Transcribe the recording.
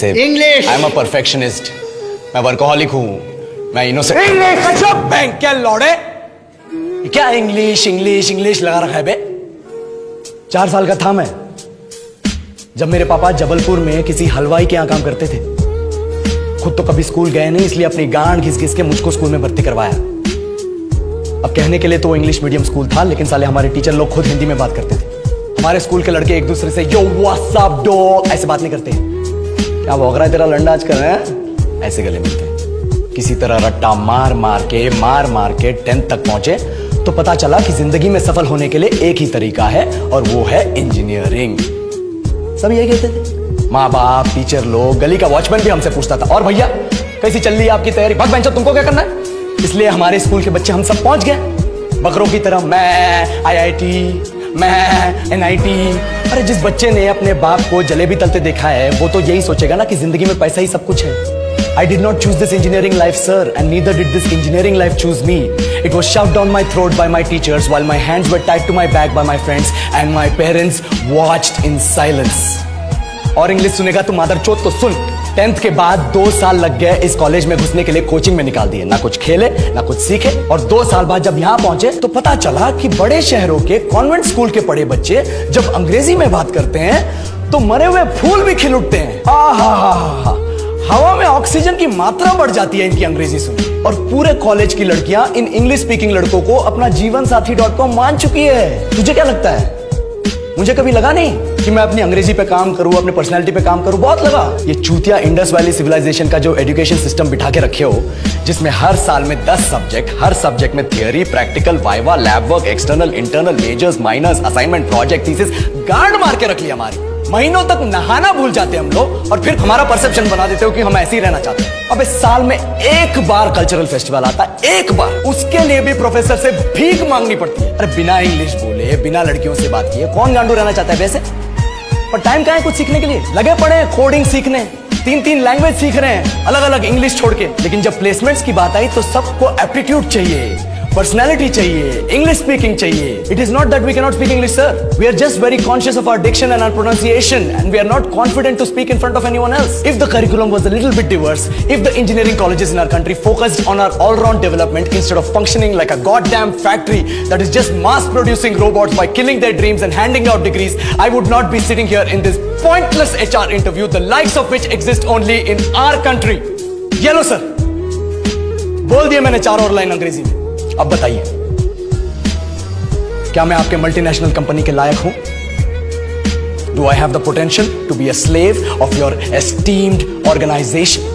English. I am a perfectionist, मैं workaholic हूँ, मैं इनोसेंट। इंग्लिश बैंक क्या लौड़े, क्या इंग्लिश इंग्लिश इंग्लिश लगा रखा है बे। 4 साल का था मैं जब मेरे पापा जबलपुर में किसी हलवाई के यहां काम करते थे। खुद तो कभी स्कूल गए नहीं, इसलिए अपनी गांड घिस घिस के मुझको स्कूल में भर्ती करवाया। अब कहने के लिए तो वो इंग्लिश मीडियम स्कूल था, लेकिन साले हमारे टीचर लोग खुद हिंदी में बात करते थे। हमारे स्कूल के लड़के एक दूसरे से यो व्हाट्स अप डॉग ऐसे बात नहीं करते। क्या भौंक रहा है तेरा लंडा आज कर, हैं? ऐसे गले मिलते हैं। किसी तरह रट्टा मार मार के 10th तक पहुंचे तो पता चला कि जिंदगी में सफल होने के लिए एक ही तरीका है और वो है इंजीनियरिंग। सब यही कहते थे, माँ बाप, टीचर लोग, गली का वॉचमैन भी हमसे पूछता था, और भैया कैसी चल रही है आपकी तैयारी? भग बेंचो, तुमको क्या करना है? इसलिए हमारे स्कूल के बच्चे हम सब पहुंच गए बकरों की तरह। मैं IIT, मैं NIT। अरे जिस बच्चे ने अपने बाप को जलेबी तलते देखा है वो तो यही सोचेगा ना कि जिंदगी में पैसा ही सब कुछ है। I did not choose this engineering life, sir, and neither did this engineering life choose me. It was shoved down my throat by my teachers while my hands were tied to my back by my friends and my parents watched in silence. और English सुनेगा तो मादर चोद तो सुन। 10th के बाद 2 साल लग गए इस कॉलेज में घुसने के लिए, कोचिंग में निकाल दिए। ना कुछ खेले ना कुछ सीखे, और 2 साल बाद जब यहाँ पहुंचे तो पता चला कि बड़े शहरों के कॉन्वेंट स्कूल के पढ़े बच्चे जब अंग्रेजी में बात करते हैं तो मरे हुए फूल भी खिल उठते हैं। हवा में ऑक्सीजन की मात्रा बढ़ जाती है इनकी अंग्रेजी सुन। और पूरे कॉलेज की लड़कियां इन इंग्लिश स्पीकिंग लड़कों को अपना जीवन साथी .com मान चुकी है। तुझे क्या लगता है? मुझे कभी लगा नहीं कि मैं अपनी अंग्रेजी पे काम करूं, अपनी पर्सनालिटी पे काम करूं। बहुत लगा। ये चूतिया इंडस वैली सिविलाइजेशन का जो एजुकेशन सिस्टम बिठा के रखे हो, जिसमें हर साल में 10 सब्जेक्ट, हर सब्जेक्ट में theory, practical, viva, lab work, external, internal, majors, minors, assignment, project, thesis, गांड मार के रख लिया हमारी। महीनों तक नहाना भूल जाते हम लोग और फिर हमारा परसेप्शन बना देते हो कि हम ऐसे ही रहना चाहते हैं। अबे साल में एक बार कल्चरल फेस्टिवल आता है, एक बार, उसके लिए भी प्रोफेसर से भीख मांगनी पड़ती है। अरे बिना इंग्लिश बोले, बिना लड़कियों से बात किए कौन गांडू रहना चाहता है वैसे? पर टाइम कहाँ है कुछ सीखने के लिए? लगे पड़े हैं कोडिंग सीखने, 3 लैंग्वेज सीख रहे हैं अलग अलग इंग्लिश छोड़ के। लेकिन जब प्लेसमेंट्स की बात आई तो सबको एप्टीट्यूड चाहिए, पर्सनैलिटी चाहिए, इंग्लिश स्पीकिंग चाहिए। It is not that we can not speak English, sir. We are just very conscious of our diction and our pronunciation and we are not confident to speak in front of anyone else. If the curriculum was a little bit diverse, if the engineering colleges in our country focused on our all-round development instead of functioning like a goddamn factory that is just mass producing robots by killing their dreams and handing out degrees, I would not be sitting here in this pointless HR interview, the likes of which exist only in our country. Yellow sir, बोल दिए मैंने 4 और line अंग्रेजी में। अब बताइए, क्या मैं आपके मल्टीनेशनल कंपनी के लायक हूं? Do I have the potential to be a slave of your esteemed organization?